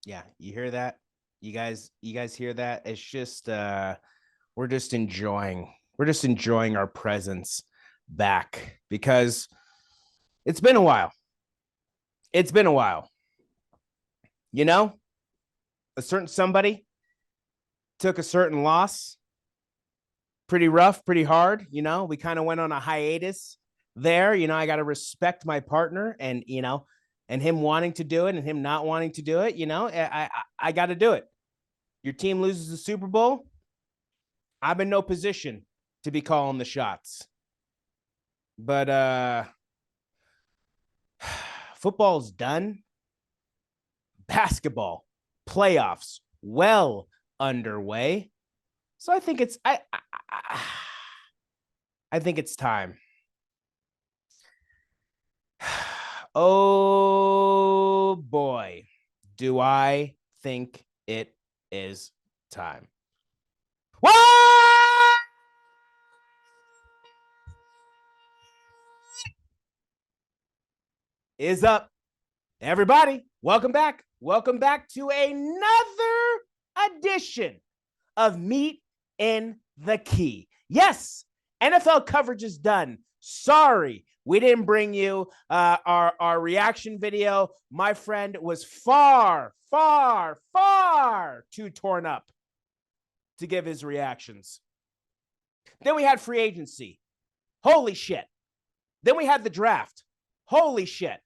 Yeah, you hear that? You guys hear that? It's just we're just enjoying our presence back because it's been a while. It's been a while. You know, a certain somebody took a certain loss, pretty rough, pretty hard. We kind of went on a hiatus there. I got to respect my partner and him wanting to do it and him not wanting to do it. I got to do it. Your team loses the Super Bowl. I'm in no position to be calling the shots. But football's done. Basketball playoffs well underway. So I think I think it's time. Oh boy, do I think it is time. What is up, everybody? Welcome back. Welcome back to another edition of Meet in the Key. Yes, NFL coverage is done. Sorry, we didn't bring you our reaction video. My friend was far too torn up to give his reactions. Then we had free agency. Holy shit. Then we had the draft. Holy shit.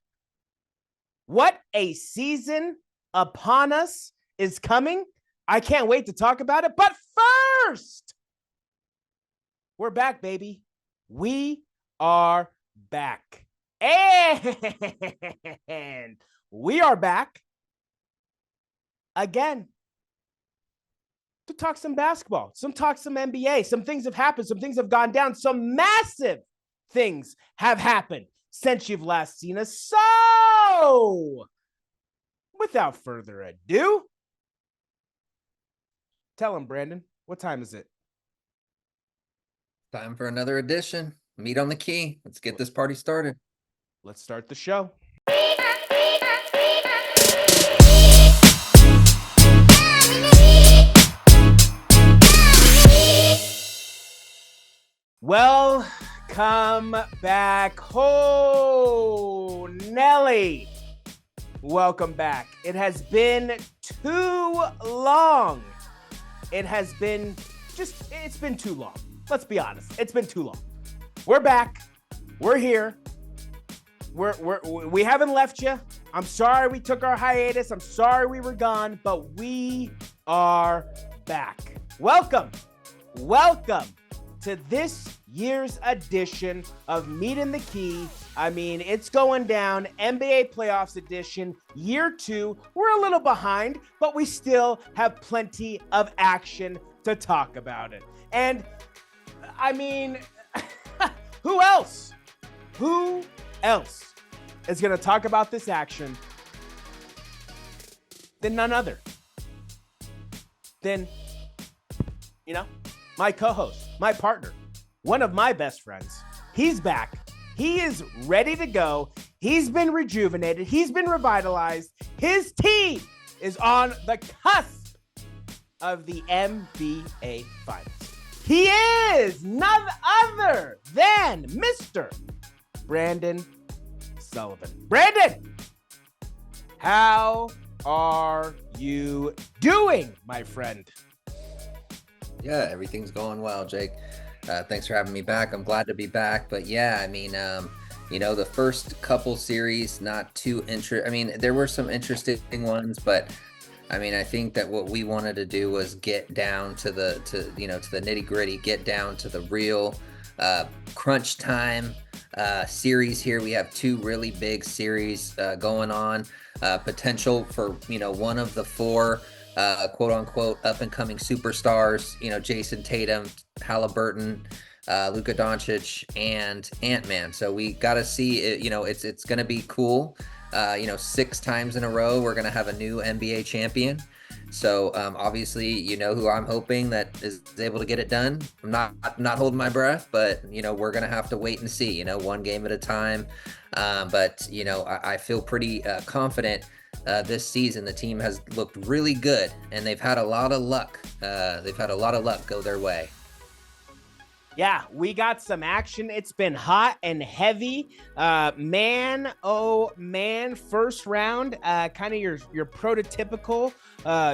What a season upon us is coming. I can't wait to talk about it. But first, we're back, baby. We are back. And we are back again to talk some basketball, talk some NBA. Some things have happened. Some things have gone down. Some massive things have happened since you've last seen us. So, without further ado, tell him, Brandon, what time is it? Time for another edition. Meet on the Key. Let's get this party started. Let's start the show. Welcome back. Oh, Nelly. Welcome back. It has been too long. It's been too long. Let's be honest. It's been too long. We're back. We're here. We haven't left you. I'm sorry we took our hiatus. I'm sorry we were gone, but we are back. Welcome to this year's edition of Meet in the Key. I mean, it's going down. NBA Playoffs edition, year 2. We're a little behind, but we still have plenty of action to talk about it. And I mean, who else is going to talk about this action than none other than, my co-host, my partner, one of my best friends. He's back. He is ready to go. He's been rejuvenated. He's been revitalized. His team is on the cusp of the NBA Finals. He is none other than Mr. Brandon Sullivan. Brandon, how are you doing, my friend? Yeah, everything's going well, Jake. Thanks for having me back. I'm glad to be back. But yeah, I mean, the first couple series, not too interesting. I mean, there were some interesting ones, but I mean, I think that what we wanted to do was get down to the nitty gritty, get down to the real crunch time series here. We have 2 really big series going on. Potential for one of the 4 quote unquote up and coming superstars. Jason Tatum, Halliburton, Luka Doncic, and Ant-Man. So we got to see it. It's going to be cool. 6 times in a row we're going to have a new NBA champion. So obviously, you know who I'm hoping that is able to get it done. I'm not holding my breath, but we're gonna have to wait and see. One game at a time. But I feel pretty confident. This season, the team has looked really good, and they've had a lot of luck. They've had a lot of luck go their way. Yeah, we got some action. It's been hot and heavy. Man, oh man, first round, kind of your prototypical,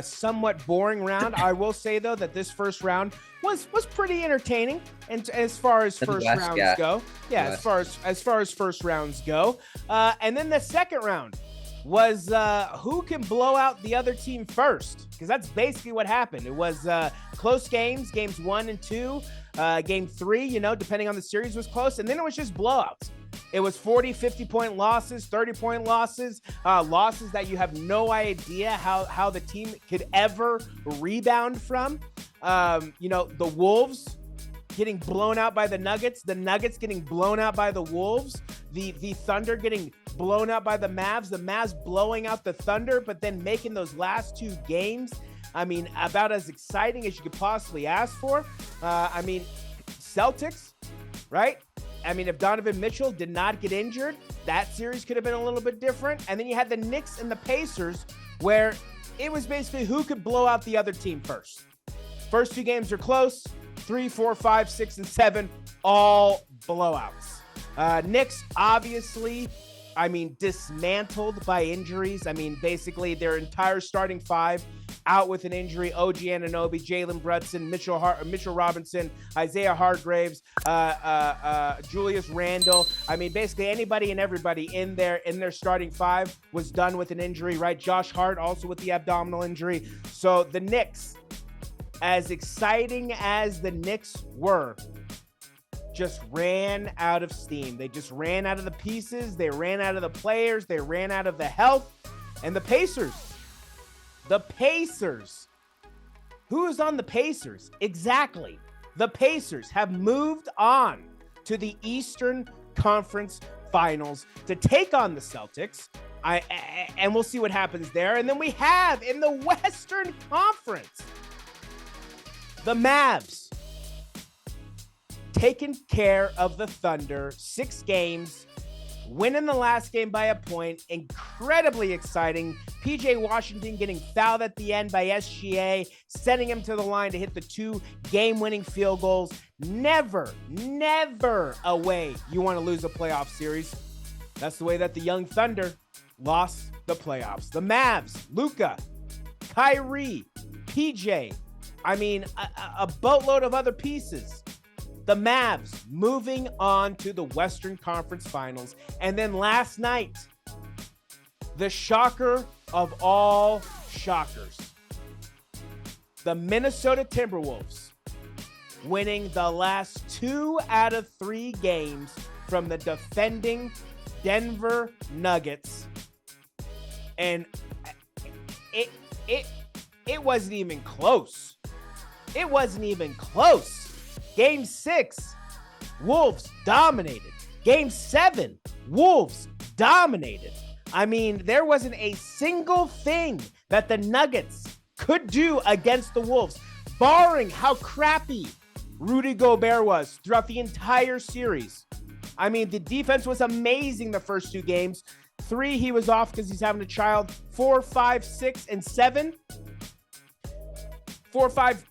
somewhat boring round. I will say though that this first round was pretty entertaining, and as far as first rounds go, yeah, as far as first rounds go, and then the second round was who can blow out the other team first, because that's basically what happened. It was close games 1 and 2. Game 3, depending on the series, was close, and then it was just blowouts. It was 40, 50-point losses, 30-point losses, losses that you have no idea how the team could ever rebound from. The Wolves getting blown out by the Nuggets getting blown out by the Wolves, the Thunder getting blown out by the Mavs blowing out the Thunder, but then making those last 2 games, about as exciting as you could possibly ask for. Celtics, right? If Donovan Mitchell did not get injured, that series could have been a little bit different. And then you had the Knicks and the Pacers, where it was basically who could blow out the other team first. First 2 games are close. 3, 4, 5, 6, and 7, all blowouts. Knicks, obviously, dismantled by injuries. Basically their entire starting 5 out with an injury. OG Anunoby, Jalen Brunson, Mitchell Robinson, Isaiah Hargraves, Julius Randle. Basically anybody and everybody in their starting 5 was done with an injury, right? Josh Hart also with the abdominal injury. So the Knicks, as exciting as the Knicks were, just ran out of steam. They just ran out of the pieces. They ran out of the players. They ran out of the health. And the Pacers. Who is on the Pacers? Exactly. The Pacers have moved on to the Eastern Conference Finals to take on the Celtics. And we'll see what happens there. And then we have in the Western Conference, the Mavs taking care of the Thunder, 6 games, winning the last game by a point. Incredibly exciting. PJ Washington getting fouled at the end by SGA, sending him to the line to hit the 2 game-winning field goals. Never a way you want to lose a playoff series. That's the way that the young Thunder lost the playoffs. The Mavs, Luka, Kyrie, PJ, a boatload of other pieces. The Mavs moving on to the Western Conference Finals. And then last night, the shocker of all shockers, the Minnesota Timberwolves winning the last 2 out of 3 games from the defending Denver Nuggets. And it wasn't even close. It wasn't even close. Game 6, Wolves dominated. Game 7, Wolves dominated. There wasn't a single thing that the Nuggets could do against the Wolves, barring how crappy Rudy Gobert was throughout the entire series. The defense was amazing the first 2 games. 3, he was off because he's having a child. 4, 5, 6, and 7. 4, 5,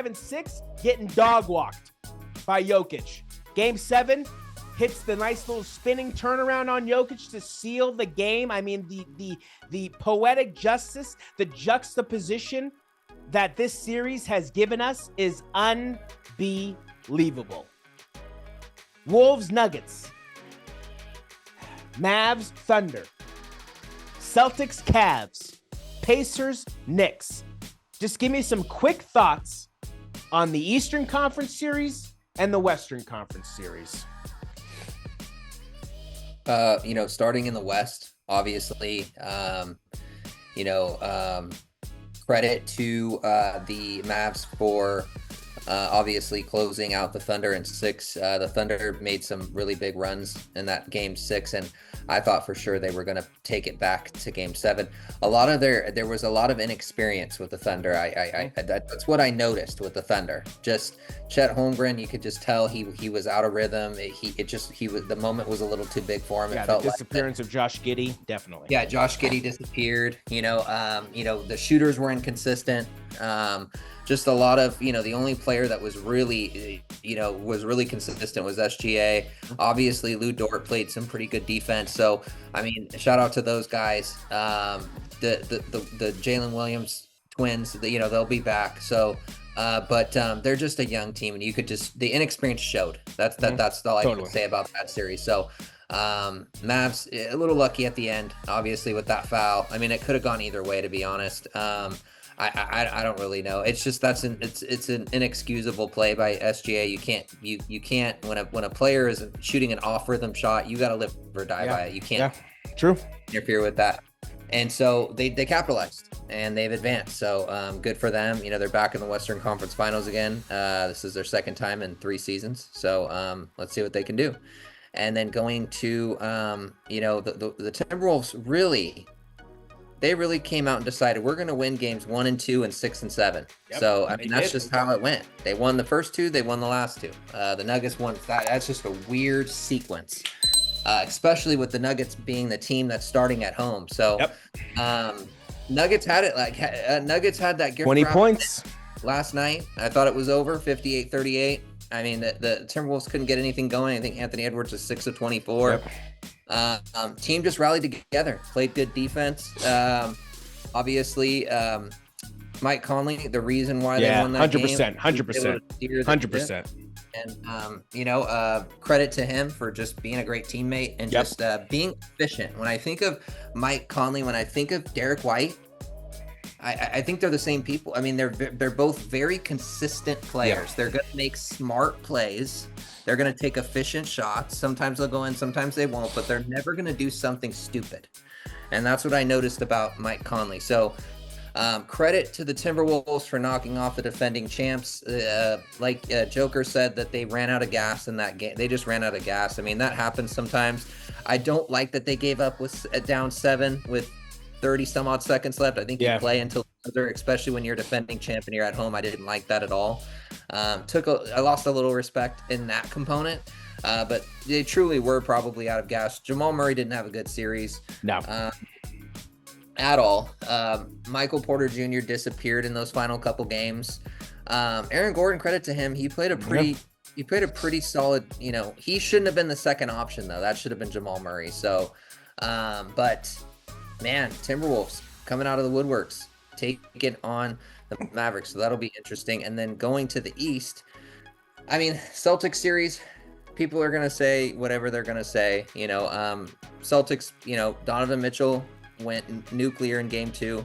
and 6 getting dog walked by Jokic. Game 7 hits the nice little spinning turnaround on Jokic to seal the game. The poetic justice, the juxtaposition that this series has given us is unbelievable. Wolves, Nuggets. Mavs, Thunder. Celtics, Cavs. Pacers, Knicks. Just give me some quick thoughts on the Eastern Conference Series and the Western Conference Series. Starting in the West, obviously, credit to the Mavs for Obviously, closing out the Thunder in 6. The Thunder made some really big runs in that game 6, and I thought for sure they were going to take it back to game 7. There was a lot of inexperience with the Thunder. That's what I noticed with the Thunder. Just Chet Holmgren, you could just tell he was out of rhythm. The moment was a little too big for him. Yeah, it felt the disappearance of Josh Giddey, definitely. Yeah, Josh Giddey disappeared. The shooters were inconsistent. Just a lot of, the only player that was really, consistent was SGA. Obviously, Lou Dort played some pretty good defense. So, I mean, shout out to those guys. The Jalen Williams twins, they'll be back. So, but they're just a young team, and you could the inexperience showed. That's all I can say about that series. So, Mavs a little lucky at the end, obviously, with that foul. I mean, it could have gone either way, to be honest. I don't really know. It's just it's an inexcusable play by SGA. You can't when a player is shooting an off rhythm shot, you got to live or die by it. You can't interfere with that. And so they capitalized and they've advanced. So good for them. They're back in the Western Conference Finals again. This is their second time in 3 seasons. So let's see what they can do. And then going to the Timberwolves really came out and decided we're going to win games 1 and 2 and 6 and 7. Yep, so I mean that's just how it went. They won the first 2, they won the last 2. The Nuggets won. That's just a weird sequence, especially with the Nuggets being the team that's starting at home. So Nuggets had it Nuggets had that 20 points last night. I thought it was over 58-38. I mean the Timberwolves couldn't get anything going. I think Anthony Edwards was 6 of 24. Yep. Team just rallied together, played good defense. Obviously, Mike Conley, the reason why they won that 100%, 100%. And credit to him for just being a great teammate and just being efficient. When I think of Mike Conley, when I think of Derek White, I think they're the same people. I mean, they're both very consistent players. They're going to make smart plays. They're going to take efficient shots. Sometimes they'll go in, sometimes they won't, but they're never going to do something stupid. And that's what I noticed about Mike Conley. So credit to the Timberwolves for knocking off the defending champs. Like Joker said, that they ran out of gas in that game. They just ran out of gas. I mean, that happens sometimes. I don't like that they gave up with down 7 with 30 some odd seconds left. I think you play until, especially when you're defending champ and you're at home. I didn't like that at all. I lost a little respect in that component, but they truly were probably out of gas. Jamal Murray didn't have a good series. No. At all. Michael Porter Jr. disappeared in those final couple games. Aaron Gordon, credit to him. He played a pretty solid, he shouldn't have been the second option though. That should have been Jamal Murray. So, but man, Timberwolves coming out of the woodworks, taking on the Mavericks. So that'll be interesting. And then going to the East, I mean, Celtics series, people are going to say whatever they're going to say, Celtics, Donovan Mitchell went nuclear in game 2.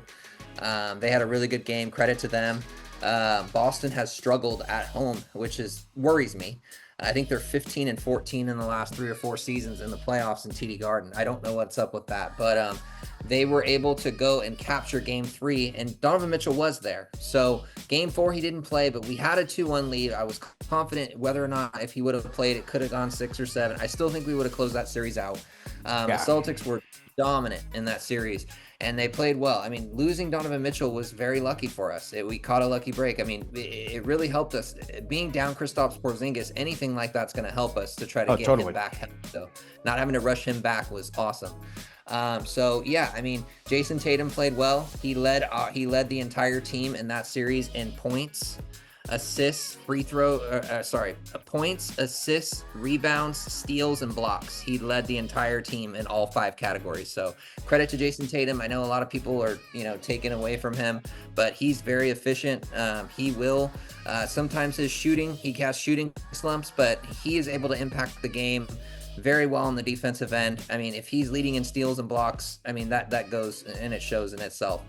They had a really good game. Credit to them. Boston has struggled at home, which worries me. I think they're 15 and 14 in the last 3 or 4 seasons in the playoffs in TD Garden. I don't know what's up with that, but they were able to go and capture game 3, and Donovan Mitchell was there. So game 4, he didn't play, but we had a 2-1 lead. I was confident whether or not if he would have played, it could have gone 6 or 7. I still think we would have closed that series out. The Celtics were dominant in that series, and they played well. I mean, losing Donovan Mitchell was very lucky for us. We caught a lucky break. I mean, it really helped us. Being down Kristaps Porzingis, anything like that's going to help us to try to get him back. So not having to rush him back was awesome. I mean, Jason Tatum played well. He led the entire team in that series in points, assists, points, assists, rebounds, steals, and blocks. He led the entire team in all 5 categories. So credit to Jason Tatum. I know a lot of people are, taken away from him, but he's very efficient. He will, sometimes he has shooting slumps, but he is able to impact the game very well on the defensive end. I mean, if he's leading in steals and blocks, I mean, that goes and it shows in itself.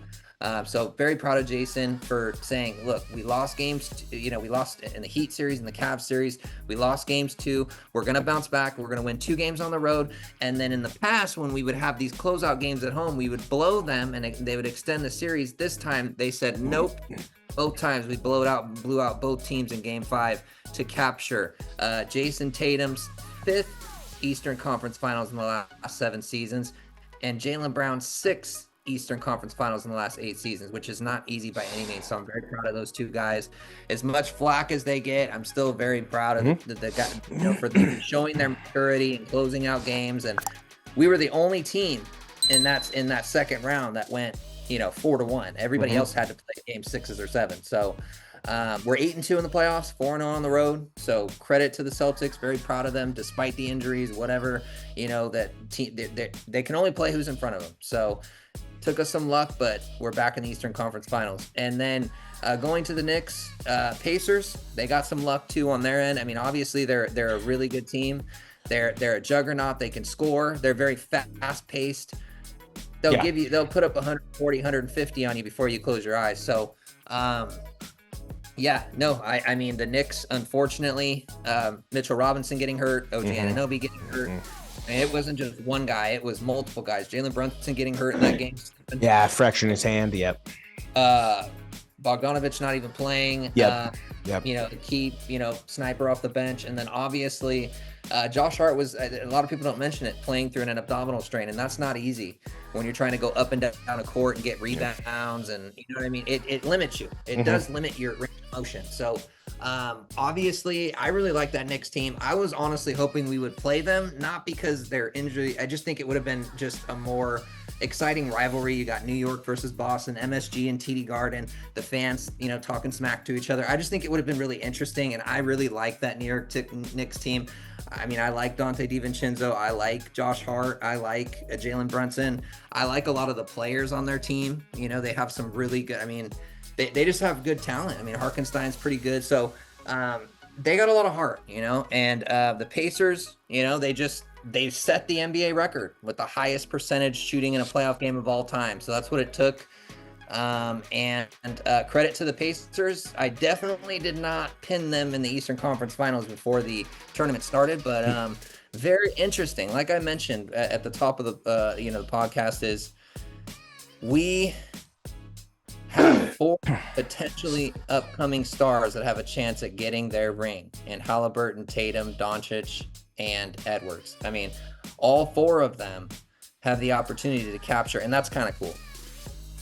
So very proud of Jason for saying, look, we lost games, we lost in the Heat series and the Cavs series. We lost games too. We're going to bounce back. We're going to win 2 games on the road. And then in the past, when we would have these closeout games at home, we would blow them and they would extend the series. This time they said, nope. Both times we blew out both teams in game 5 to capture Jason Tatum's 5th Eastern Conference Finals in the last 7 seasons and Jaylen Brown's 6th Eastern Conference Finals in the last 8 seasons, which is not easy by any means. So I'm very proud of those 2 guys. As much flack as they get, I'm still very proud of the guys, for them showing their maturity and closing out games. And we were the only team in that second round that went 4-1. Everybody else had to play game 6s or 7s. So we're 8-2 in the playoffs, 4-0 on the road. So credit to the Celtics. Very proud of them, despite the injuries, whatever. That team, they can only play who's in front of them. So took us some luck, but we're back in the Eastern Conference Finals. And then going to the Knicks, Pacers, they got some luck too on their end. I mean, obviously they're a really good team. They're a juggernaut. They can score. They're very fast paced. They'll put up 140, 150 on you before you close your eyes. So, I mean, the Knicks, unfortunately, Mitchell Robinson getting hurt, OG Anunoby getting hurt. And it wasn't just one guy, it was multiple guys. Jalen Brunson getting hurt in that game. Yeah, fracturing his hand, yep. Bogdanovich not even playing. Yep. The key, sniper off the bench. And then obviously Josh Hart was, a lot of people don't mention it, playing through an abdominal strain. And that's not easy when you're trying to go up and down a court and get rebounds. And you know what I mean? It limits you. It does limit your range of motion. So obviously I really like that Knicks team. I was honestly hoping we would play them, not because they're injury. I just think it would have been just a more exciting rivalry. You got New York versus Boston, MSG and TD Garden, the fans, talking smack to each other. I just think it would have been really interesting, and I really like that New York Knicks team. I mean, I like Dante DiVincenzo. I like Josh Hart. I like Jalen Brunson. I like a lot of the players on their team. They have some really good, I mean, they just have good talent. I mean, Harkenstein's pretty good. So they got a lot of heart, and the Pacers, they've set the NBA record with the highest percentage shooting in a playoff game of all time. So that's what it took. And credit to the Pacers. I definitely did not pin them in the Eastern Conference Finals before the tournament started, but very interesting. Like I mentioned at the top of the the podcast, is we have 4 potentially upcoming stars that have a chance at getting their ring, and Halliburton, Tatum, Doncic, and Edwards. I mean, all 4 of them have the opportunity to capture, and that's kind of cool.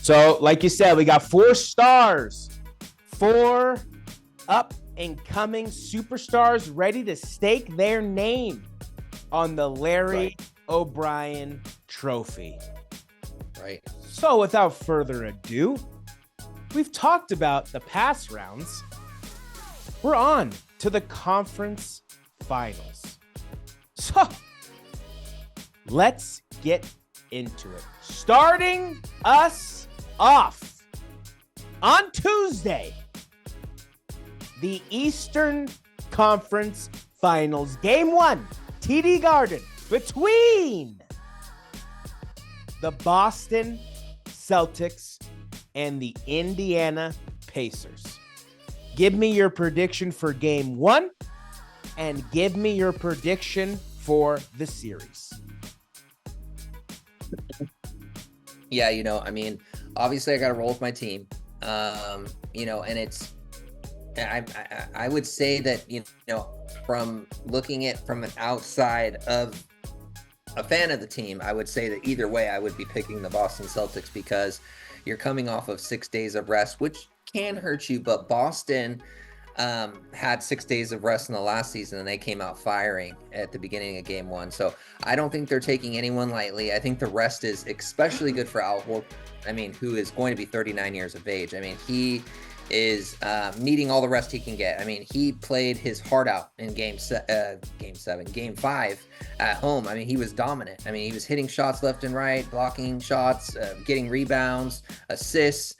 So, like you said, we got 4 stars, 4 up-and-coming superstars ready to stake their name on the Larry O'Brien Trophy. Right. So, without further ado, we've talked about the past rounds. We're on to the conference finals. So, let's get into it. Starting us off on Tuesday, the Eastern Conference Finals, Game 1, TD Garden, between the Boston Celtics and the Indiana Pacers. Give me your prediction for Game 1 and give me your prediction for the series. Yeah, I mean, obviously I got to roll with my team. And it's, I would say that, from looking at from an outside of a fan of the team, I would say that either way I would be picking the Boston Celtics, because you're coming off of 6 days of rest, which can hurt you, but Boston had 6 days of rest in the last season, and they came out firing at the beginning of Game 1. So I don't think they're taking anyone lightly. I think the rest is especially good for Al Horford, who is going to be 39 years of age. He is needing all the rest he can get. He played his heart out in Game 5 at home. He was dominant. He was hitting shots left and right, blocking shots, getting rebounds, assists.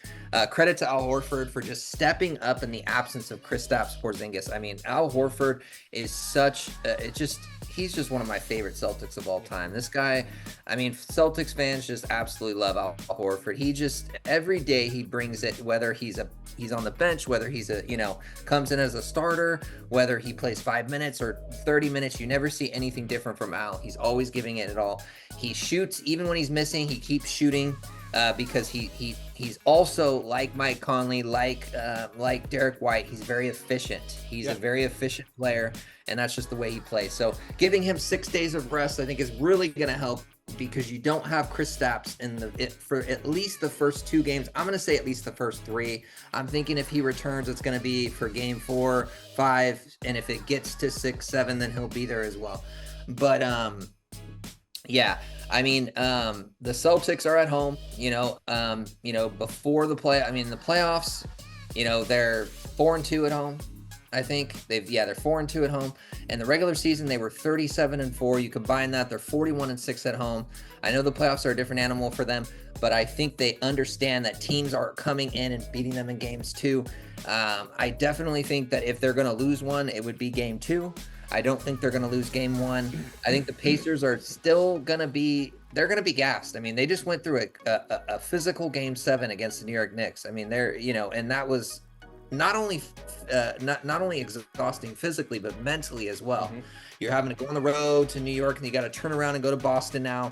Credit to Al Horford for just stepping up in the absence of Kristaps Porzingis. Al Horford is such, he's just one of my favorite Celtics of all time. This guy, I mean, Celtics fans just absolutely love Al Horford. He just every day he brings it, whether he's on the bench, whether he's comes in as a starter, whether he plays 5 minutes or 30 minutes, you never see anything different from Al. He's always giving it all. He shoots even when he's missing. He keeps shooting. Because he's also like Mike Conley, like Derek White. He's very efficient. He's a very efficient player, and that's just the way he plays. So giving him 6 days of rest, I think, is really going to help because you don't have Kristaps for at least the first 2 games. I'm going to say at least the first 3. I'm thinking if he returns, it's going to be for game 4, 5, and if it gets to 6, 7, then he'll be there as well. But yeah. I mean, the Celtics are at home, before the playoffs, they're 4-2 at home. I think they're 4-2 at home. And the regular season, they were 37-4. You combine that, they're 41-6 at home. I know the playoffs are a different animal for them, but I think they understand that teams are coming in and beating them in games too. I definitely think that if they're going to lose one, it would be game 2. I don't think they're going to lose game 1. I think the Pacers are still going to be gassed. I mean, they just went through a physical game 7 against the New York Knicks. I mean, and that was not only exhausting physically, but mentally as well. Mm-hmm. You're having to go on the road to New York and you got to turn around and go to Boston now.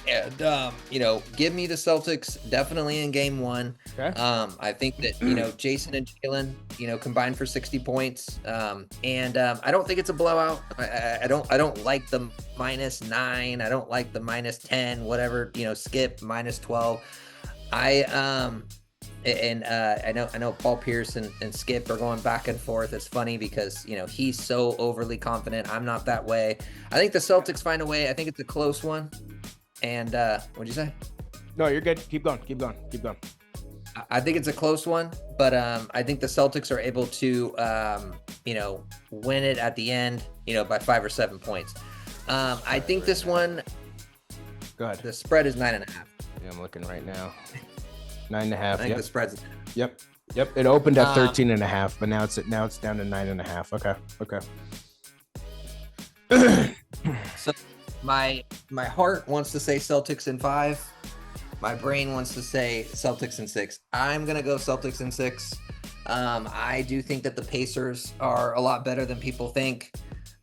And, give me the Celtics definitely in game 1. Okay. I think that, Jason and Jalen, combined for 60 points. And I don't think it's a blowout. I don't like the -9. I don't like the -10, whatever, skip -12. I know Paul Pierce and Skip are going back and forth. It's funny because, he's so overly confident. I'm not that way. I think the Celtics find a way. I think it's a close one. And what'd you say? No, you're good. Keep going. I think it's a close one, but I think the Celtics are able to, win it at the end, by 5 or 7 points. I think this one, go ahead. The spread is 9.5. Yeah, I'm looking right now. 9.5. I think the spread's. Yep. It opened at 13.5, but now it's down to 9.5. Okay. So my heart wants to say Celtics in 5. My brain wants to say Celtics in 6. I'm gonna go Celtics in 6. I do think that the Pacers are a lot better than people think.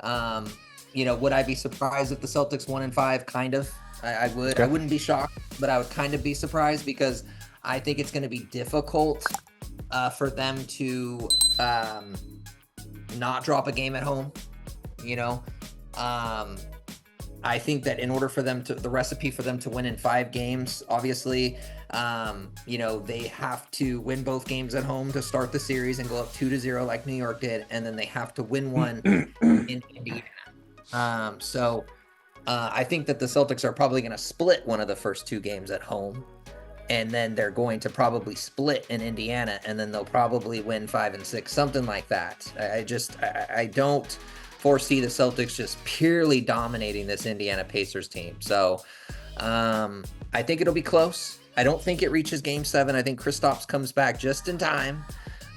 Would I be surprised if the Celtics won in 5? Kind of. I would. Okay. I wouldn't be shocked, but I would kind of be surprised because I think it's going to be difficult for them to not drop a game at home. I think that in order for them the recipe for them to win in 5 games, obviously, they have to win both games at home to start the series and go up 2-0 like New York did, and then they have to win one in Indiana. So I think that the Celtics are probably going to split one of the first 2 games at home, and then they're going to probably split in Indiana, and then they'll probably win 5 and 6, something like that. I don't foresee the Celtics just purely dominating this Indiana Pacers team. So I think it'll be close. I don't think it reaches game 7. I think Kristaps comes back just in time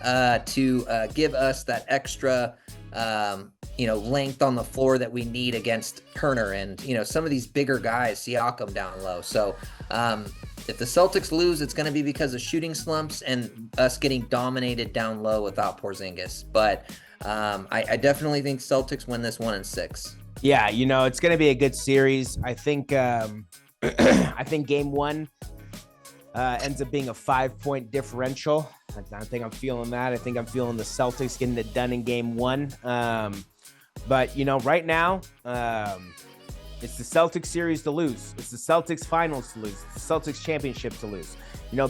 to give us that extra length on the floor that we need against Turner and, some of these bigger guys, Siakam down low. So if the Celtics lose, it's going to be because of shooting slumps and us getting dominated down low without Porzingis. But I definitely think Celtics win this 1 in 6. Yeah, it's going to be a good series. I think I think game 1 ends up being a 5-point differential. I think I'm feeling that. I think I'm feeling the Celtics getting it done in game 1. But right now, it's the Celtics series to lose. It's the Celtics finals to lose. It's the Celtics championship to lose.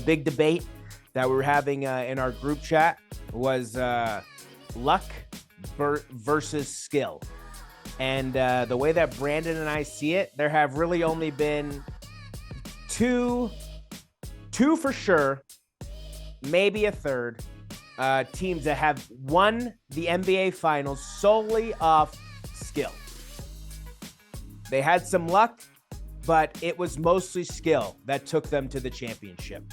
Big debate that we were having in our group chat was luck versus skill. And the way that Brandon and I see it, there have really only been two for sure, maybe a third, teams that have won the NBA Finals solely off skill. They had some luck, but it was mostly skill that took them to the championship.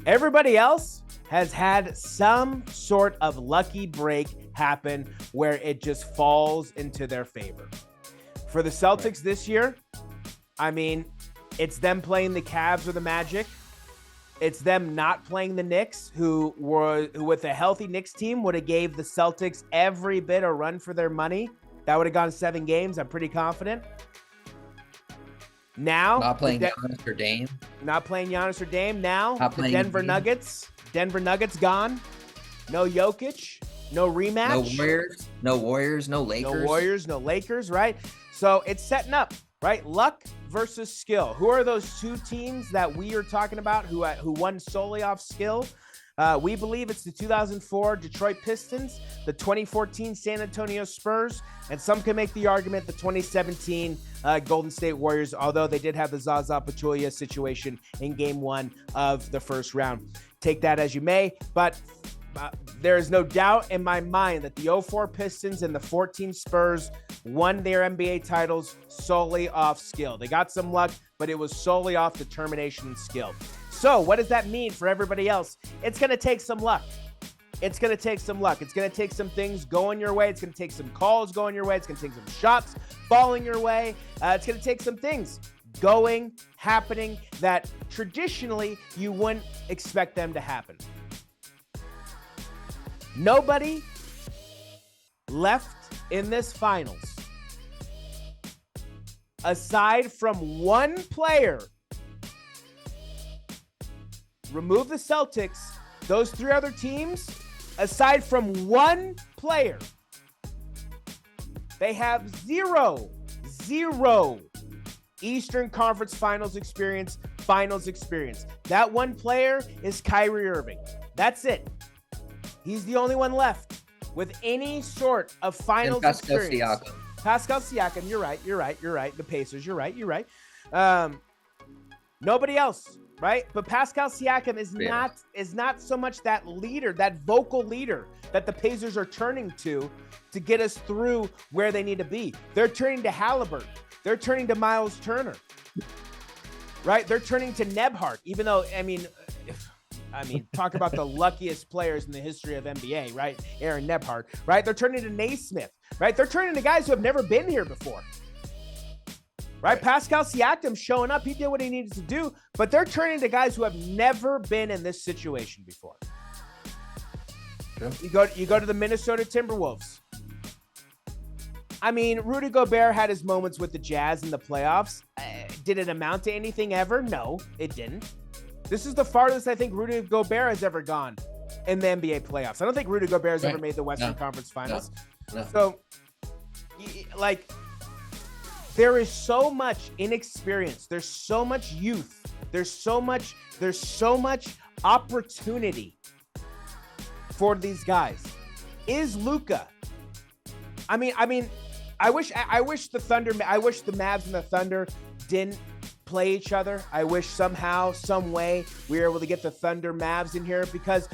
Everybody else has had some sort of lucky break happen where it just falls into their favor. For the Celtics this year, I mean, it's them playing the Cavs or the Magic. It's them not playing the Knicks, who with a healthy Knicks team would have gave the Celtics every bit a run for their money. That would have gone 7 games. I'm pretty confident. Now, not playing Giannis or Dame. Not playing Giannis or Dame. Now, the Denver Nuggets. Denver Nuggets gone. No Jokic. No rematch. No Warriors. No Lakers. No Warriors. No Lakers. Right. So it's setting up. Right. Luck versus skill. Who are those 2 teams that we are talking about who won solely off skill? We believe it's the 2004 Detroit Pistons, the 2014 San Antonio Spurs, and some can make the argument the 2017 Golden State Warriors, although they did have the Zaza Pachulia situation in game 1 of the first round. Take that as you may, but there is no doubt in my mind that the 04 Pistons and the 14 Spurs won their NBA titles solely off skill. They got some luck, but it was solely off determination and skill. So what does that mean for everybody else? It's going to take some luck. It's going to take some luck. It's going to take some things going your way. It's going to take some calls going your way. It's going to take some shots falling your way. It's going to take some things happening that traditionally you wouldn't expect them to happen. Nobody left in this finals, aside from one player. Remove the Celtics, those 3 other teams, aside from one player, they have zero Eastern Conference Finals experience. That one player is Kyrie Irving. That's it. He's the only one left with any sort of finals experience. Pascal Siakam, you're right. The Pacers, you're right. Nobody else, right? But Pascal Siakam is not so much that leader, that vocal leader that the Pacers are turning to get us through where they need to be. They're turning to Halliburton. They're turning to Miles Turner, right? They're turning to Nebhart, even though, talk about the luckiest players in the history of NBA, right? Aaron Nebhart, right? They're turning to Naismith, right? They're turning to guys who have never been here before, right? Pascal Siakam showing up. He did what he needed to do, but they're turning to guys who have never been in this situation before. Yeah. You go to the Minnesota Timberwolves. Rudy Gobert had his moments with the Jazz in the playoffs. Did it amount to anything ever? No, it didn't. This is the farthest I think Rudy Gobert has ever gone in the NBA playoffs. I don't think Rudy Gobert has ever made the Western Conference Finals. No. So, there is so much inexperience. There's so much youth. There's so much opportunity for these guys. Is Luka? I wish the Mavs and the Thunder didn't play each other. I wish somehow, some way, we were able to get the Thunder Mavs in here because,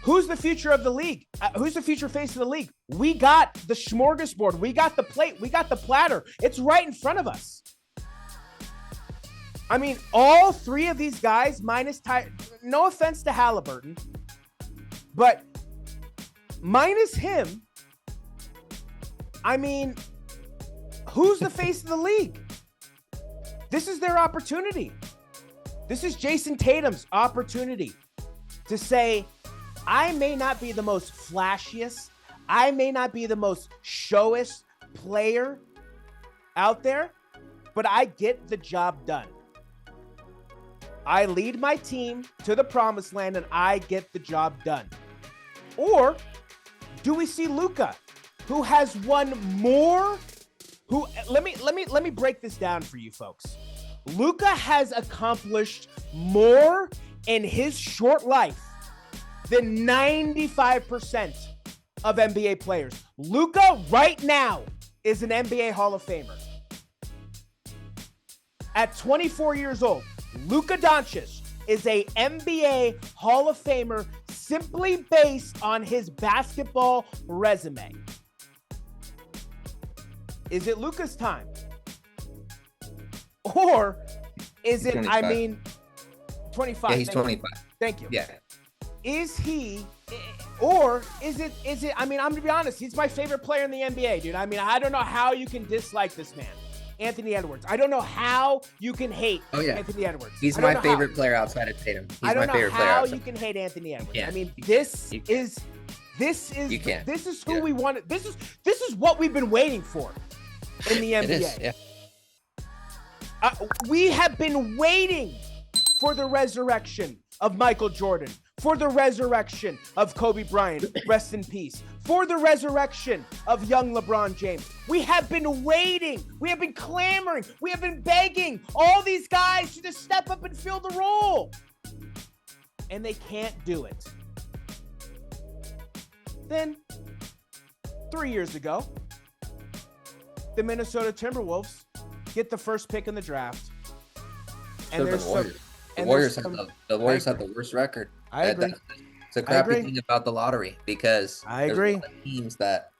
who's the future of the league? Who's the future face of the league? We got the smorgasbord. We got the plate. We got the platter. It's right in front of us. All 3 of these guys, minus no offense to Halliburton, but minus him, who's the face of the league? This is their opportunity. This is Jason Tatum's opportunity to say, I may not be the most flashiest, I may not be the most showest player out there, but I get the job done. I lead my team to the promised land and I get the job done. Or do we see Luka, who has won more? Let me break this down for you folks. Luka has accomplished more in his short life than 95% of NBA players. Luka right now is an NBA Hall of Famer. At 24 years old, Luka Doncic is a NBA Hall of Famer simply based on his basketball resume. Is it Luka's time? Or is it, 25. 25. Yeah, he's 25. Thank you. Yeah. Is he Or is it, I mean, I'm going to be honest. He's my favorite player in the NBA, dude. I mean, I don't know how you can dislike this man, Anthony Edwards. I don't know how you can hate Anthony Edwards. He's my favorite player outside of Tatum. He's I don't my favorite know player how outside. you can hate Anthony Edwards. Yeah. I mean, this is who we wanted. This is what we've been waiting for in the NBA. It is, yeah. We have been waiting for the resurrection of Michael Jordan, for the resurrection of Kobe Bryant, rest in peace, for the resurrection of young LeBron James. We have been waiting. We have been clamoring. We have been begging all these guys to just step up and fill the role. And they can't do it. Then, 3 years ago, the Minnesota Timberwolves get the first pick in the draft. And there's the Warriors have the worst record. I agree. It's a crappy thing about the lottery because I agree. Teams that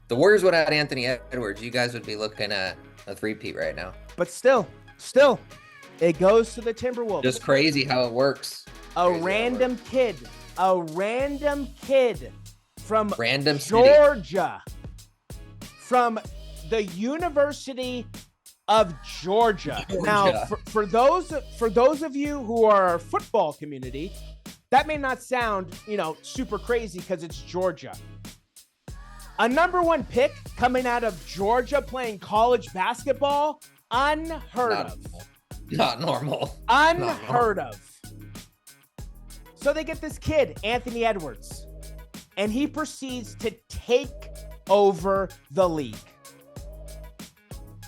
the Warriors would have had Anthony Edwards, you guys would be looking at a three-peat right now. But still, it goes to the Timberwolves. Just crazy how it works. A random kid from Georgia, from the University of Georgia. Now, for those of you who are our football community, that may not sound, super crazy because it's Georgia. A number 1 pick coming out of Georgia playing college basketball, unheard of. Not normal. Unheard of. So they get this kid, Anthony Edwards, and he proceeds to take over the league.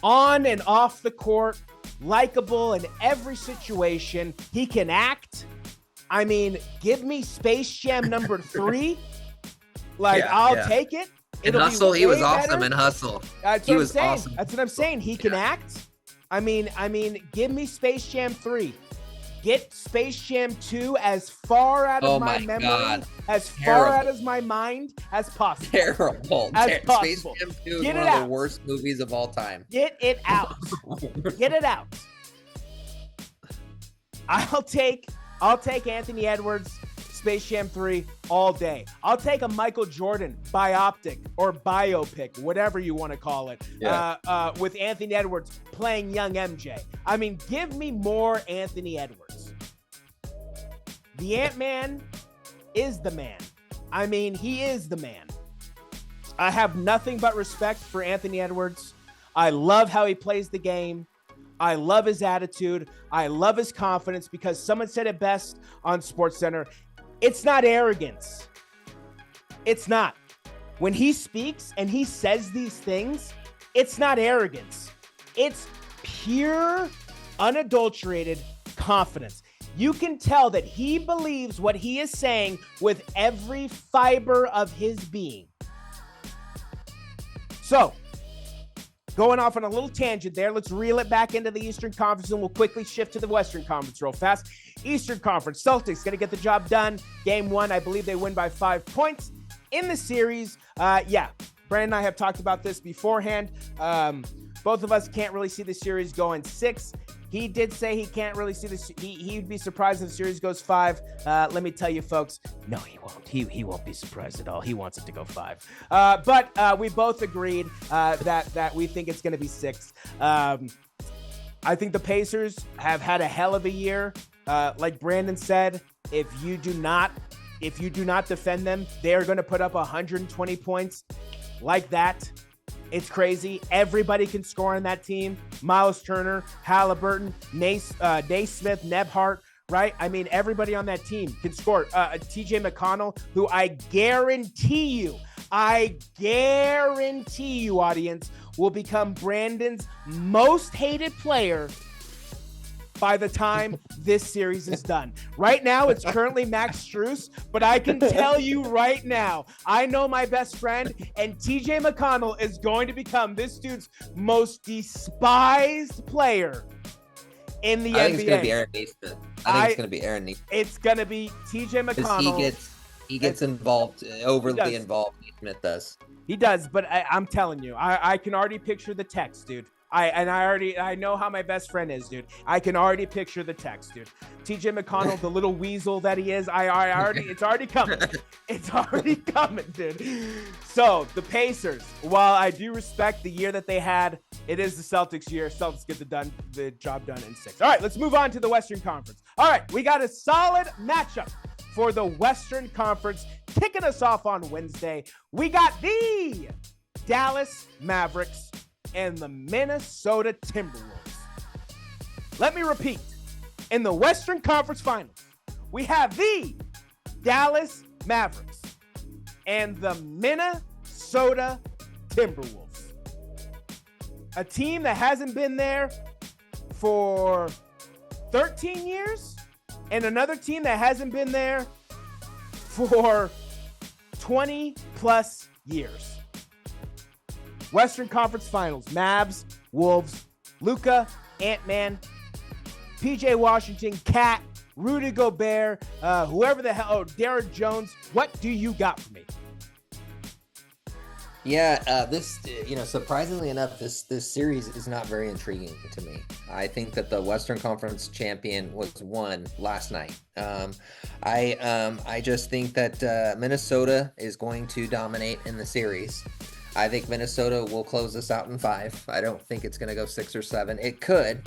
On and off the court, likable in every situation. He can act. I mean, give me Space Jam number 3. I'll take it. In Hustle, he was awesome in Hustle. He was awesome. That's what I'm saying. He can act. I mean, give me Space Jam 3. Get Space Jam 2 as far out of my memory, as far out of my mind as possible. Terrible. Space Jam 2 is one of the worst movies of all time. Get it out. Get it out. I'll take Anthony Edwards, Space Jam 3 all day. I'll take a Michael Jordan biopic or biopic, whatever you want to call it, with Anthony Edwards playing young MJ. I mean, give me more Anthony Edwards. The Ant-Man is the man. I mean, he is the man. I have nothing but respect for Anthony Edwards. I love how he plays the game. I love his attitude. I love his confidence because someone said it best on SportsCenter. It's not arrogance. It's not. When he speaks and he says these things, it's not arrogance. It's pure, unadulterated confidence. You can tell that he believes what he is saying with every fiber of his being. So, going off on a little tangent there, let's reel it back into the Eastern Conference and we'll quickly shift to the Western Conference real fast. Eastern Conference, Celtics going to get the job done. Game 1, I believe they win by 5 points. In the series, Brandon and I have talked about this beforehand. Both of us can't really see the series going 6. He did say he can't really see this. He'd be surprised if the series goes 5. Let me tell you, folks, no, he won't. He won't be surprised at all. He wants it to go 5. But we both agreed that we think it's going to be 6. I think the Pacers have had a hell of a year. Like Brandon said, if you do not defend them, they are going to put up 120 points like that. It's crazy. Everybody can score on that team. Miles Turner, Halliburton, Naismith, Nebhart, right? I mean, everybody on that team can score. TJ McConnell, who I guarantee you, audience, will become Brandon's most hated player by the time this series is done. Right now, it's currently Max Strus, but I can tell you right now, I know my best friend, and TJ McConnell is going to become this dude's most despised player in the NBA. I think it's going to be Aaron Naismith. I think it's going to be Aaron Naismith. It's going to be TJ McConnell. He gets involved, overly involved. Naismith does. He does, but I'm telling you, I can already picture the text, dude. I know how my best friend is, dude. I can already picture the text, dude. TJ McConnell, the little weasel that he is, it's already coming. It's already coming, dude. So the Pacers, while I do respect the year that they had, it is the Celtics year. Celtics get the job done in 6. All right, let's move on to the Western Conference. All right, we got a solid matchup for the Western Conference. Kicking us off on Wednesday, we got the Dallas Mavericks and the Minnesota Timberwolves. Let me repeat. In the Western Conference Finals, we have the Dallas Mavericks and the Minnesota Timberwolves. A team that hasn't been there for 13 years and another team that hasn't been there for 20 plus years. Western Conference Finals, Mavs, Wolves, Luka, Ant-Man, PJ Washington, Cat, Rudy Gobert, whoever the hell, Derrick Jones. What do you got for me? Yeah, this, surprisingly enough, this series is not very intriguing to me. I think that the Western Conference champion was won last night. I just think that Minnesota is going to dominate in the series. I think Minnesota will close this out in 5. I don't think it's going to go 6 or 7. It could,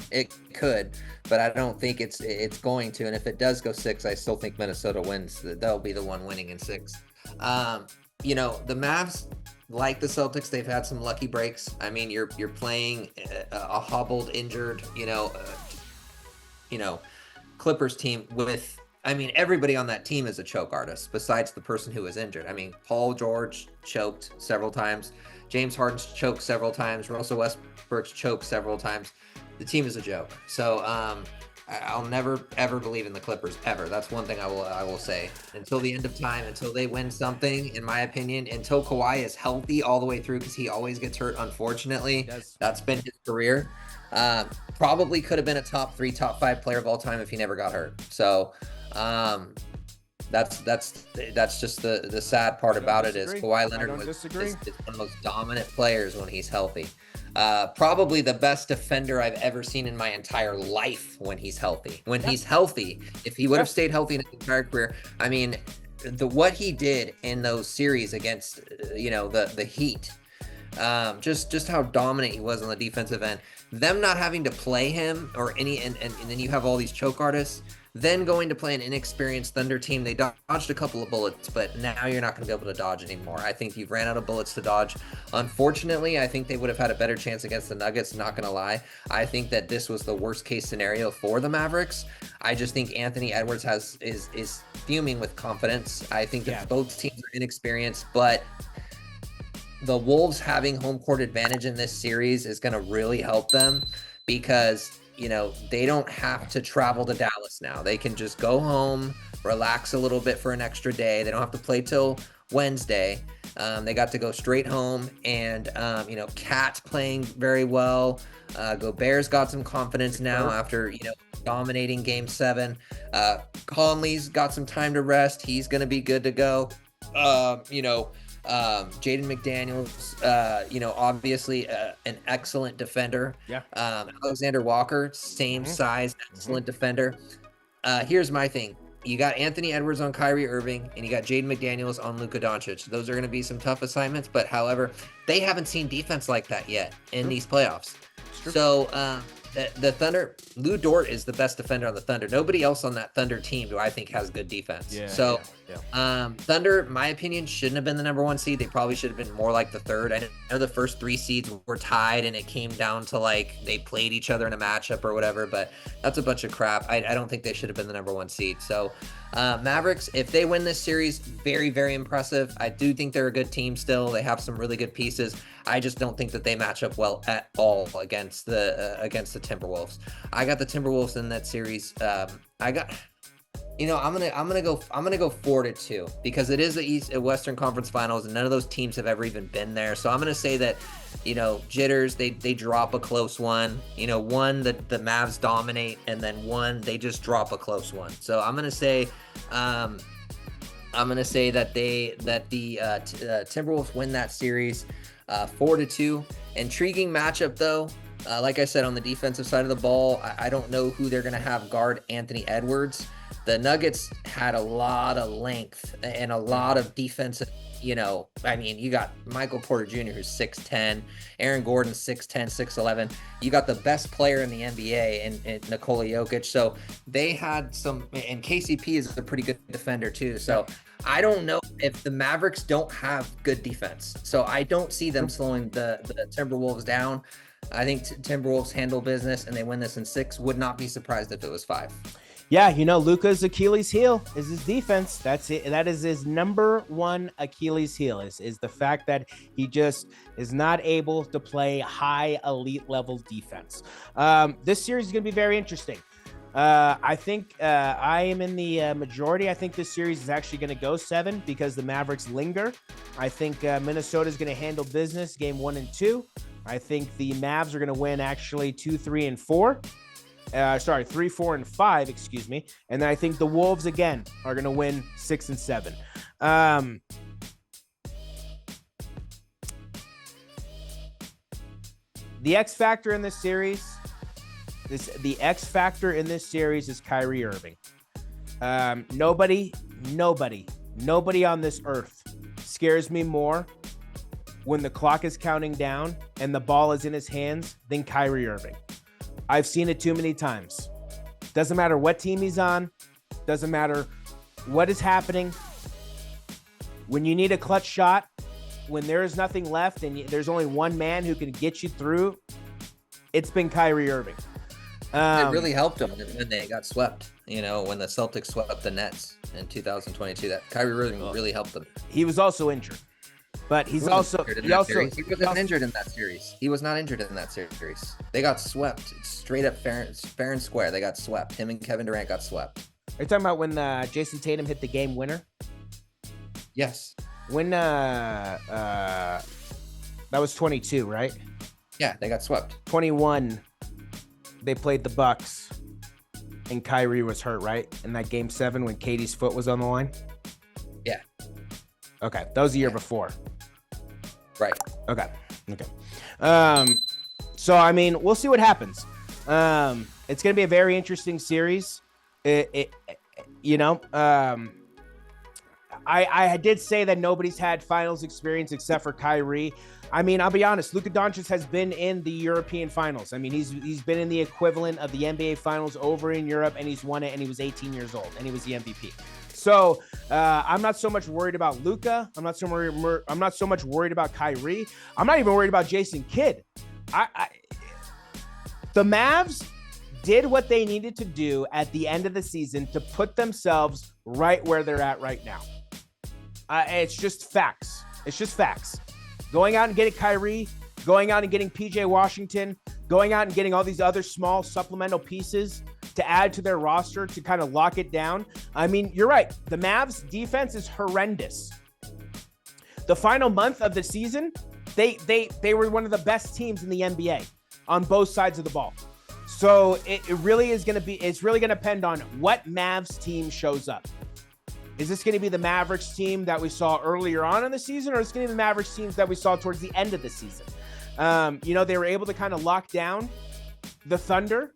but I don't think it's going to. And if it does go 6, I still think Minnesota wins. They'll be the one winning in 6. The Mavs, like the Celtics, they've had some lucky breaks. I mean, you're playing a hobbled, injured, Clippers team with. I mean, everybody on that team is a choke artist besides the person who was injured. I mean, Paul George choked several times. James Harden's choked several times. Russell Westbrook's choked several times. The team is a joke. So I'll never, ever believe in the Clippers, ever. That's one thing I will say. Until the end of time, until they win something, in my opinion, until Kawhi is healthy all the way through, because he always gets hurt, unfortunately. That's been his career. Probably could have been a top 3, top 5 player of all time if he never got hurt. So that's just the sad part about it is Kawhi Leonard is one of the most dominant players when he's healthy. Probably the best defender I've ever seen in my entire life when he's healthy. He's healthy, if he would have stayed healthy in his entire career, I mean, what he did in those series against the Heat, just how dominant he was on the defensive end. Them not having to play him or any, and then you have all these choke artists. Then going to play an inexperienced Thunder team, they dodged a couple of bullets, but now you're not going to be able to dodge anymore. I think you've ran out of bullets to dodge. Unfortunately, I think they would have had a better chance against the Nuggets, not going to lie. I think that this was the worst case scenario for the Mavericks. I just think Anthony Edwards is fuming with confidence. I think that both teams are inexperienced, but the Wolves having home court advantage in this series is going to really help them because they don't have to travel to Dallas now. They can just go home, relax a little bit for an extra day. They don't have to play till Wednesday. They got to go straight home, and Cat playing very well. Gobert's got some confidence now after dominating Game 7. Conley's got some time to rest. He's gonna be good to go. Jaden McDaniels, obviously an excellent defender. Yeah. Alexander Walker, same size, excellent defender. Here's my thing. You got Anthony Edwards on Kyrie Irving, and you got Jaden McDaniels on Luka Doncic. Those are going to be some tough assignments, but however, they haven't seen defense like that yet in these playoffs. So the Thunder, Lou Dort is the best defender on the Thunder. Nobody else on that Thunder team do I think has good defense. Thunder, my opinion, shouldn't have been the number 1 seed. They probably should have been more like the 3rd. I know the first 3 seeds were tied and it came down to they played each other in a matchup or whatever, but that's a bunch of crap. I don't think they should have been the number 1 seed. So Mavericks, if they win this series, very, very impressive. I do think they're a good team still. They have some really good pieces. I just don't think that they match up well at all against the Timberwolves. I got the Timberwolves in that series. I'm gonna go 4-2 because it is the Western Conference Finals and none of those teams have ever even been there. So I'm gonna say that jitters, they drop a close one. One that the Mavs dominate, and then one they just drop a close one. So I'm gonna say that the Timberwolves win that series 4-2. Intriguing matchup though. Like I said, on the defensive side of the ball, I don't know who they're going to have guard Anthony Edwards. The Nuggets had a lot of length and a lot of defensive. I mean, you got Michael Porter Jr., who's 6'10", Aaron Gordon, 6'10", 6'11". You got the best player in the NBA in Nikola Jokic. So they had some, and KCP is a pretty good defender too. So I don't know if the Mavericks don't have good defense. So I don't see them slowing the Timberwolves down. I think Timberwolves handle business and they win this in 6. Would not be surprised if it was 5. Yeah, Luka's Achilles heel is his defense. That's it. That is his number one Achilles heel is the fact that he just is not able to play high elite level defense. This series is going to be very interesting. I think I am in the majority. I think this series is actually going to go 7 because the Mavericks linger. I think Minnesota is going to handle business game 1 and 2. I think the Mavs are going to win actually 2, 3, and 4. 3, 4, and 5, excuse me. And then I think the Wolves again are going to win 6 and 7. The X factor in this series is Kyrie Irving. Nobody on this earth scares me more when the clock is counting down and the ball is in his hands than Kyrie Irving. I've seen it too many times. Doesn't matter what team he's on. Doesn't matter what is happening. When you need a clutch shot, when there is nothing left and there's only one man who can get you through, it's been Kyrie Irving. It really helped them when they got swept. When the Celtics swept the Nets in 2022, that Kyrie Irving really helped them. He was also injured. But he wasn't injured in that series. He was not injured in that series. They got swept straight up fair and square. They got swept. Him and Kevin Durant got swept. Are you talking about when Jason Tatum hit the game winner? Yes. When that was 22, right? Yeah, they got swept. 21, they played the Bucks, and Kyrie was hurt, right? In that game 7 when Katie's foot was on the line. Yeah. Okay, that was the year before. Right. Okay. So I mean, we'll see what happens. It's going to be a very interesting series. I did say that nobody's had finals experience except for Kyrie. I mean, I'll be honest. Luka Doncic has been in the European finals. I mean, he's been in the equivalent of the NBA finals over in Europe, and he's won it. And he was 18 years old, and he was the MVP. So I'm not so much worried about Luka. I'm not so much worried about Kyrie. I'm not even worried about Jason Kidd. The Mavs did what they needed to do at the end of the season to put themselves right where they're at right now. It's just facts. Going out and getting Kyrie, going out and getting PJ Washington, going out and getting all these other small supplemental pieces to add to their roster to kind of lock it down. I mean, you're right. The Mavs defense is horrendous. The final month of the season, they were one of the best teams in the NBA on both sides of the ball. So it's really going to depend on what Mavs team shows up. Is this going to be the Mavericks team that we saw earlier on in the season, or is it going to be the Mavericks teams that we saw towards the end of the season? They were able to kind of lock down the Thunder.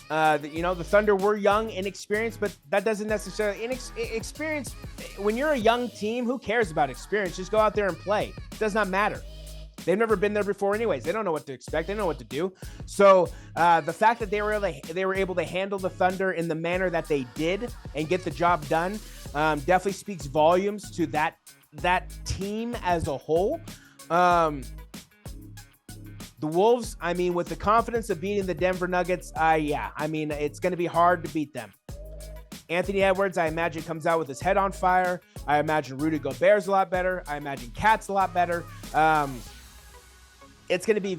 The Thunder were young, inexperienced, but that doesn't necessarily experience. When you're a young team, who cares about experience? Just go out there and play. It does not matter. They've never been there before anyways. They don't know what to expect. They don't know what to do. So the fact that they were able to handle the Thunder in the manner that they did and get the job done definitely speaks volumes to that team as a whole. The Wolves, I mean, with the confidence of beating the Denver Nuggets, it's going to be hard to beat them. Anthony Edwards, I imagine, comes out with his head on fire. I imagine Rudy Gobert's a lot better. I imagine Cat's a lot better. It's going to be a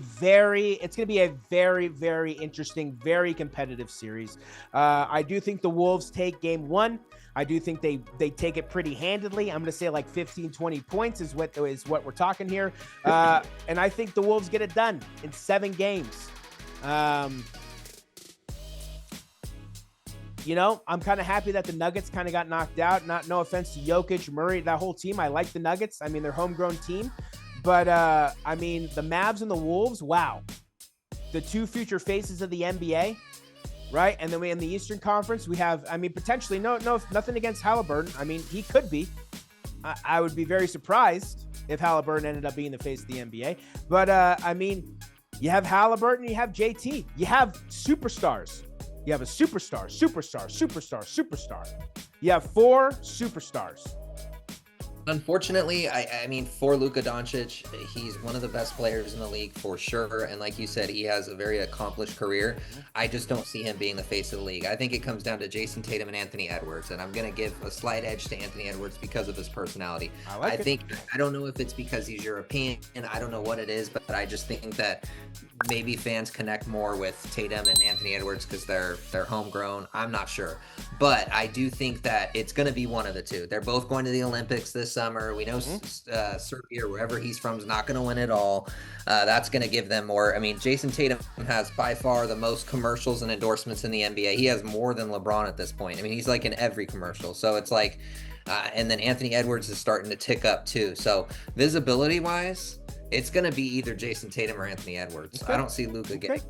very, very interesting, very competitive series. I do think the Wolves take game 1. I do think they take it pretty handedly. I'm going to say like 15, 20 points is what we're talking here. And I think the Wolves get it done in 7 games. I'm kind of happy that the Nuggets kind of got knocked out. No offense to Jokic, Murray, that whole team. I like the Nuggets. I mean, they're a homegrown team. But, the Mavs and the Wolves, wow. the two future faces of the NBA, right? And then we in the Eastern Conference, we have, I mean, potentially nothing against Halliburton. I mean, he could be. I would be very surprised if Halliburton ended up being the face of the NBA. But I mean, you have Halliburton, you have JT, you have superstars. You have a superstar. You have 4 superstars. Unfortunately, I mean, for Luka Doncic, he's one of the best players in the league for sure. And like you said, he has a very accomplished career. I just don't see him being the face of the league. I think it comes down to Jason Tatum and Anthony Edwards. And I'm going to give a slight edge to Anthony Edwards because of his personality. I don't know if it's because he's European, and I don't know what it is, but I just think that maybe fans connect more with Tatum and Anthony Edwards because they're homegrown. I'm not sure. But I do think that it's going to be one of the two. They're both going to the Olympics this summer. We know Serbia or wherever he's from is not going to win it all. That's going to give them more. I mean, Jason Tatum has by far the most commercials and endorsements in the NBA. He has more than LeBron at this point. I mean, he's like in every commercial. So it's like, and then Anthony Edwards is starting to tick up too. So visibility wise, it's going to be either Jason Tatum or Anthony Edwards. Okay. I don't see Luka getting.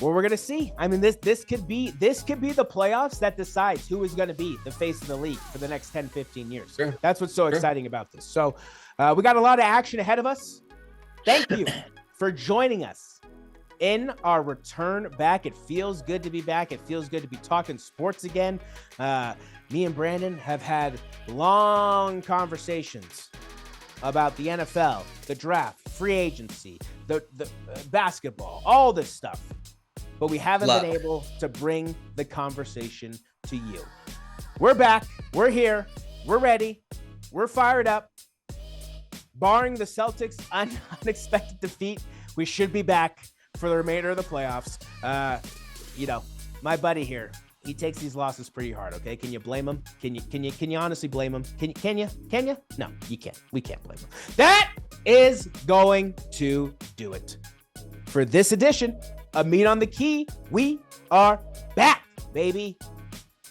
Well, we're going to see. I mean, this could be the playoffs that decides who is going to be the face of the league for the next 10, 15 years. Sure. That's what's so exciting about this. So we got a lot of action ahead of us. Thank you for joining us in our return back. It feels good to be back. It feels good to be talking sports again. Me and Brandon have had long conversations about the NFL, the draft, free agency, the basketball, all this stuff. But we haven't been able to bring the conversation to you. We're back. We're here. We're ready. We're fired up. Barring the Celtics' unexpected defeat, we should be back for the remainder of the playoffs. My buddy here, he takes these losses pretty hard, okay? Can you blame him? Can you honestly blame him? Can you? No, you can't. We can't blame him. That is going to do it for this edition of Meat on the Key. We are back, baby.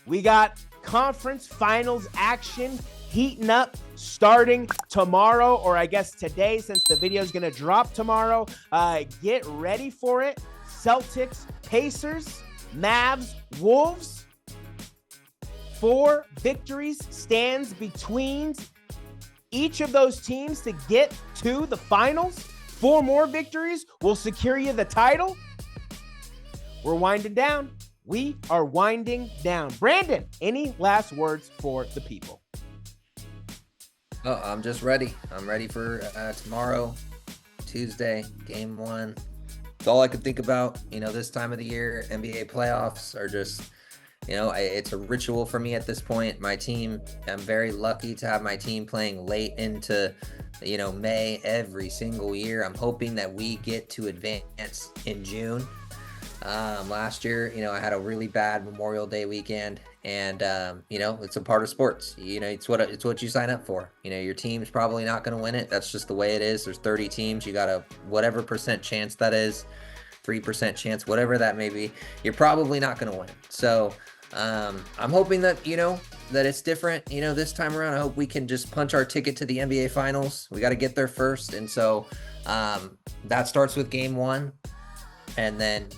We got conference finals action heating up starting tomorrow, or I guess today, since the video is going to drop tomorrow. Get ready for it. Celtics, Pacers, Mavs, Wolves. 4 victories stands between each of those teams to get to the finals. 4 more victories will secure you the title. We're winding down. We are winding down. Brandon, any last words for the people? Oh, I'm just ready. I'm ready for tomorrow, Tuesday, game 1. It's all I could think about. This time of the year, NBA playoffs are just, it's a ritual for me at this point. My team, I'm very lucky to have my team playing late into, May every single year. I'm hoping that we get to advance in June. Last year, I had a really bad Memorial Day weekend, and it's a part of sports. It's what you sign up for. Your team's probably not going to win it. That's just the way it is. There's 30 teams. You got a whatever percent chance that is, 3% chance, whatever that may be. You're probably not going to win. So I'm hoping that that it's different. This time around, I hope we can just punch our ticket to the NBA Finals. We got to get there first, and so that starts with game 1. And then,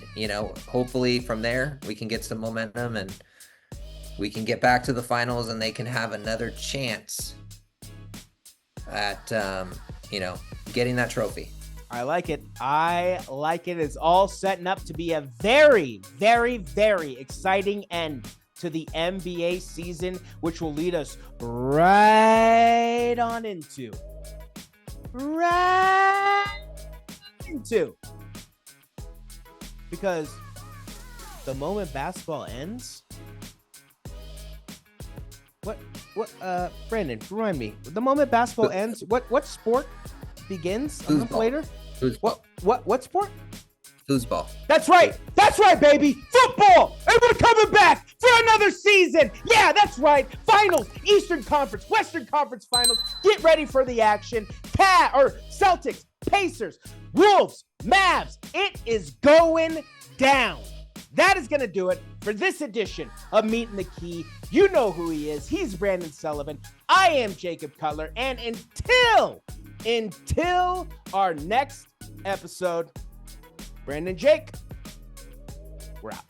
hopefully from there, we can get some momentum and we can get back to the finals and they can have another chance at, getting that trophy. I like it. It's all setting up to be a very, very, very exciting end to the NBA season, which will lead us right into because the moment basketball ends, Brandon, remind me. The moment basketball ends, what sport begins a month later? What sport? Foosball. That's right, baby. Football, and we're coming back for another season. Yeah, that's right. Finals, Eastern Conference, Western Conference Finals. Get ready for the action. Celtics, Pacers, Wolves, Mavs. It is going down. That is going to do it for this edition of Meat and the Key. You know who he is. He's Brandon Sullivan. I am Jacob Cutler. And until our next episode, Brandon, Jake, we're out.